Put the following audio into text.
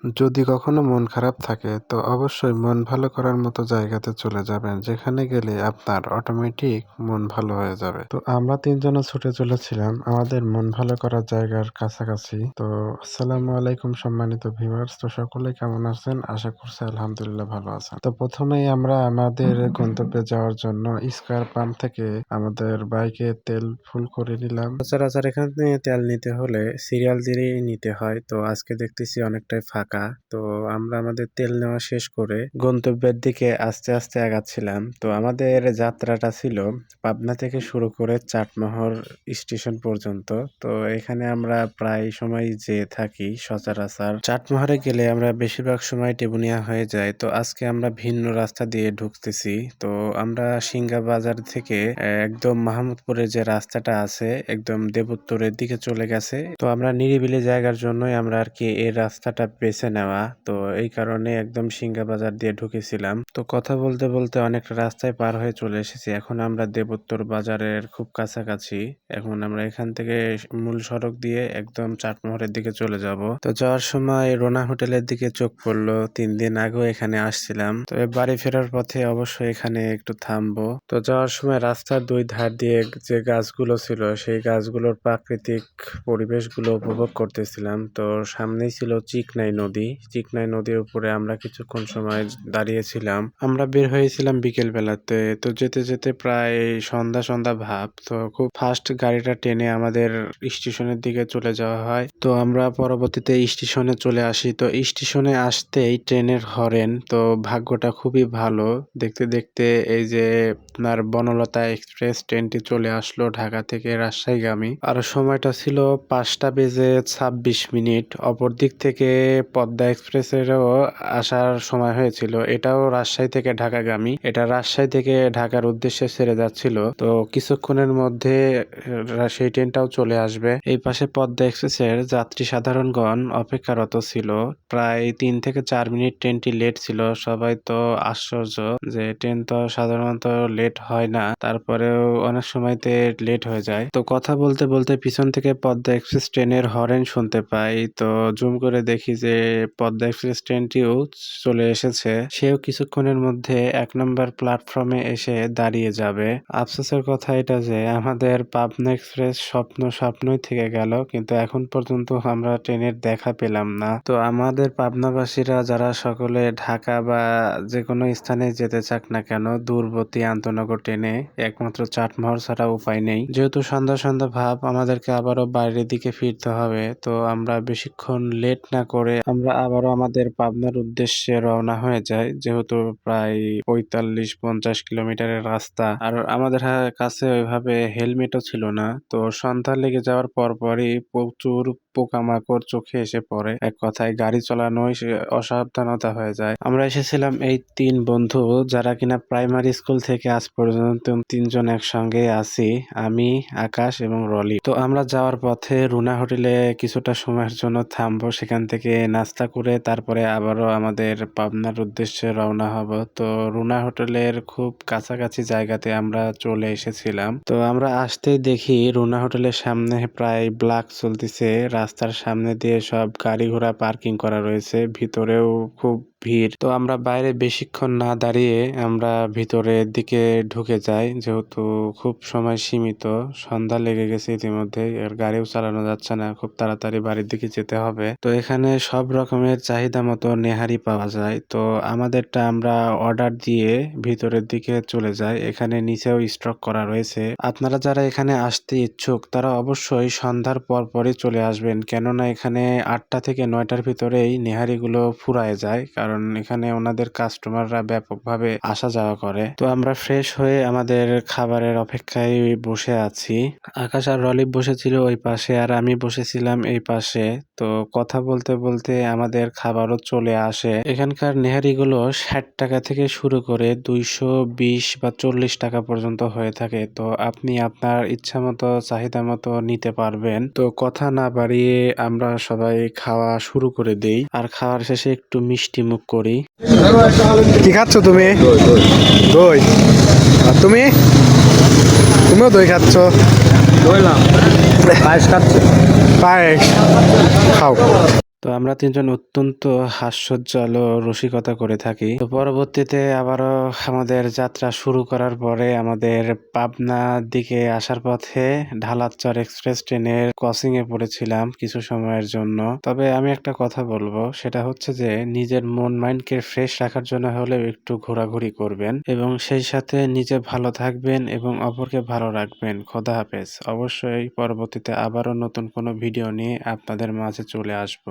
যদি কখনো মন খারাপ থাকে তো অবশ্যই মন ভালো করার মতো জায়গাতে চলে যাবেন যেখানে গেলে আপনার অটোমেটিক মন ভালো হয়ে যাবে। তো আমরা তিনজনে ছুটে চলেছিলাম আমাদের মন ভালো করার জায়গার কাছাকাছি। তো আসসালামু আলাইকুম সম্মানিত ভিউয়ার্স, তো সকলে কেমন আছেন? আশা করছি আলহামদুলিল্লাহ ভালো আছেন। তো প্রথমেই আমরা আমাদের গন্তব্যে যাওয়ার জন্য স্কয়ার পাম্প থেকে আমাদের বাইকে তেল ফুল করে নিলাম। সচরাচর এখানে তেল নিতে হলে সিরিয়াল দিয়েই নিতে হয়, তো আজকে দেখতেছি অনেকটাই ফাঁকা। তো আমরা আমাদের তেল নেওয়া শেষ করে গন্তব্যের দিকে আস্তে আস্তে আগাচ্ছিলাম। তো আমাদের যাত্রাটা ছিল পাবনা থেকে শুরু করে চাটমোহর স্টেশন পর্যন্ত। তো এখানে আমরা প্রায় সময় যেয়ে থাকি সচরাচর। চাটমোহরে গেলে আমরা বেশিরভাগ সময় টেবুনিয়া হয়ে যাই। তো আজকে আমরা ভিন্ন রাস্তা দিয়ে ঢুকতেছি। তো আমরা সিংহা বাজার থেকে একদম মাহমুদপুরের যে রাস্তাটা আছে একদম দেবোত্তরের দিকে চলে গেছে। তো আমরা নিরিবিলি জায়গার জন্যই আমরা আর কি এই রাস্তাটা বেছে নেওয়া। তো এই কারণে একদম সিংহা বাজার দিয়ে ঢুকেছিলাম। তো কথা বলতে বলতে অনেকটা রাস্তায় পার হয়ে চলে এসেছি। এখন আমরা দেবোত্তর বাজারের খুব কাছাকাছি। এখন আমরা এখান থেকে মূল সড়ক দিয়ে একদম চাটমোহরের দিকে চলে যাব। তো যাওয়ার সময় রোনা হোটেলের দিকে চোখ পড়লো। 3 দিন আগেও এখানে আসছিলাম। তো বাড়ি ফেরার পথে অবশ্যই এখানে একটু থামবো। তো যাওয়ার সময় রাস্তার দুই ধার দিয়ে যে গাছগুলো ছিল সেই গাছগুলোর প্রাকৃতিক পরিবেশগুলো উপভোগ করতেছিলাম। তো সামনেই ছিল চিকনাই নদী। চিকনাই নদীর উপরে আমরা কিছুক্ষণ সময় দাঁড়িয়েছিলাম। আমরা বের হয়েছিলাম বিকেল বেলাতে। তো যেতে যেতে প্রায় সন্ধ্যা সন্ধ্যা ভাব। তো খুব ফাস্ট গাড়িটা টেনে আমাদের স্টেশনের দিকে চলে যাওয়া হয়। তো আমরা পরবর্তীতে স্টেশনে চলে আসি। তো স্টেশনে আসতেই ট্রেনের হরেন। তো ভাগ্যটা খুবই ভালো। দেখতে দেখতে এই যে আপনার বনলতা এক্সপ্রেস ট্রেনটি চলে আসলো ঢাকা থেকে রাজশাহীগামী। আর সময়টা ছিল 5টা বেজে 26 মিনিট। অপর দিক থেকে পদ্মা এক্সপ্রেসেরও আসার সময় হয়েছিল। এটাও রাজশাহী থেকে ঢাকাগামী। এটা রাজশাহী থেকে ঢাকার উদ্দেশ্যে ছেড়ে যাচ্ছিল। তো কিছুক্ষণের মধ্যে সেই ট্রেনটাও চলে আসবে। এই পাশে পদ্মা এক্সপ্রেসের যাত্রী সাধারণগণ অপেক্ষারত ছিল। প্রায় 3 থেকে 4 মিনিট ট্রেনটি লেট ছিল। সবাই তো আশ্চর্য যে ট্রেন তো সাধারণত লেট হয় না, তারপরেও অনেক সময়তে লেট হয়ে যায়। তো কথা বলতে বলতে পিছন থেকে পদ্মা এক্সপ্রেস ট্রেনের হরেন শুনতে পাই। তো জুম করে দেখি যে পদ্মা এক্সপ্রেস ট্রেনটিও চলে এসেছে। সেও কিছুক্ষণের মধ্যে 1 নম্বর প্ল্যাটফর্মে এসে দাঁড়িয়ে যাবে। আফসোসের কথা এটা যে আমাদের পাবনা এক্সপ্রেস স্বপ্নই থেকে গেল, কিন্তু এখন পর্যন্ত আমরা ট্রেনের দেখা পেলাম না। তো আমাদের পাবনাবাসীরা যারা সকলে ঢাকা বা যে কোনো স্থানে যেতে চাক না কেন, দূরবর্তী আন্তনগর ট্রেনে একমাত্র চাটমোহর ছাড়া উপায় নেই। যেহেতু সন্ধ্যা সন্ধ্যা ভাব আমাদেরকে আবারও বাইরের দিকে ফিরতে হবে। তো আমরা বেশিক্ষণ লেট না করে আমরা আবারও আমাদের পাবনার উদ্দেশ্যে রওনা হয়ে যাই। যেহেতু প্রায় 45-50 কিলোমিটারের রাস্তা, আর আমাদের কাছে ওইভাবে হেলমেটও ছিল না। তো সন্ধ্যা লেগে যাওয়ার পরপরই প্রচুর পোকামাকড় চোখে এসে পড়ে। এক কথায় গাড়ি চালানোই অসাবধানতা হয়ে যায়। আমরা এসেছিলাম এই 3 বন্ধু যারা কিনা প্রাইমারি স্কুল থেকে আজ পর্যন্ত 3জন একসঙ্গে আছি, আমি, আকাশ এবং রলি। তো আমরা যাওয়ার পথে রুনা হোটেলে কিছুটা সময়ের জন্য থামবো। সেখান থেকে নাস্তা করে তারপরে আবারও আমাদের পাবনার উদ্দেশ্যে রওনা হব। তো রুনা হোটেলের খুব কাছাকাছি জায়গাতে আমরা চলে এসেছিলাম। তো আমরা আসতেই দেখি রুনা হোটেলের সামনে প্রায় ব্লাক চলতেছে। রাস্তার সামনে দিয়ে সব গাড়ি ঘোড়া পার্কিং করা রয়েছে। ভিতরেও খুব ভিড়। তো আমরা বাইরে বেশিক্ষণ না দাঁড়িয়ে আমরা ভিতরের দিকে ঢুকে যাই, যেহেতু খুব সময় সীমিত। সন্ধ্যা লেগে গেছে ইতিমধ্যে, আর গাড়িও চালানো যাচ্ছে না, খুব তাড়াতাড়ি বাড়ির দিকে যেতে হবে। তো এখানে সব রকমের চাহিদা মতো নেহারি পাওয়া যায়। তো আমাদেরটা আমরা অর্ডার দিয়ে ভিতরের দিকে চলে যাই। এখানে নিচেও স্টক করা রয়েছে। আপনারা যারা এখানে আসতে ইচ্ছুক তারা অবশ্যই সন্ধ্যার পরপরই চলে আসবেন, কেননা এখানে 8টা থেকে 9টার ভিতরেই নেহারিগুলো ফুরায় যায়, কারণ এখানে ওনাদের কাস্টমাররা ব্যাপকভাবে আসা যাওয়া করে। তো আমরা ফ্রেশ হয়ে আমাদের খাবারের অপেক্ষায় বসে আছি। আকাশ আর রলিপ বসেছিল ওই পাশে, আর আমি বসেছিলাম এই পাশে। তো কথা বলতে বলতে আমাদের খাবারও চলে আসে। এখানকার নেহারিগুলো 60 টাকা থেকে শুরু করে 220 বা 40 টাকা পর্যন্ত হয়ে থাকে। তো আপনি আপনার ইচ্ছা মতো চাহিদা মতো নিতে পারবেন। তো কথা না বাড়িয়ে আমরা সবাই খাওয়া শুরু করে দেই, আর খাওয়ার শেষে একটু মিষ্টি মুখ করি। কি খাচ্ছ তুমি? দই। আর তুমিও দই খাচ্ছ? পায়েস খাচ্ছি। পায়েস খাও। তো আমরা তিনজন অত্যন্ত হাস্যোজ্জ্বল ও রসিকতা করে থাকি। তো পরবর্তীতে আবারও আমাদের যাত্রা শুরু করার পরে আমাদের পাবনার দিকে আসার পথে ঢালাচ্চর এক্সপ্রেস ট্রেনের ক্রসিং এ পড়েছিলাম কিছু সময়ের জন্য। তবে আমি একটা কথা বলবো, সেটা হচ্ছে যে নিজের মন মাইন্ডকে ফ্রেশ রাখার জন্য হলেও একটু ঘোরাঘুরি করবেন এবং সেই সাথে নিজে ভালো থাকবেন এবং অপরকে ভালো রাখবেন। খোদা হাফেজ। অবশ্যই পরবর্তীতে আবারও নতুন কোনো ভিডিও নিয়ে আপনাদের মাঝে চলে আসবো।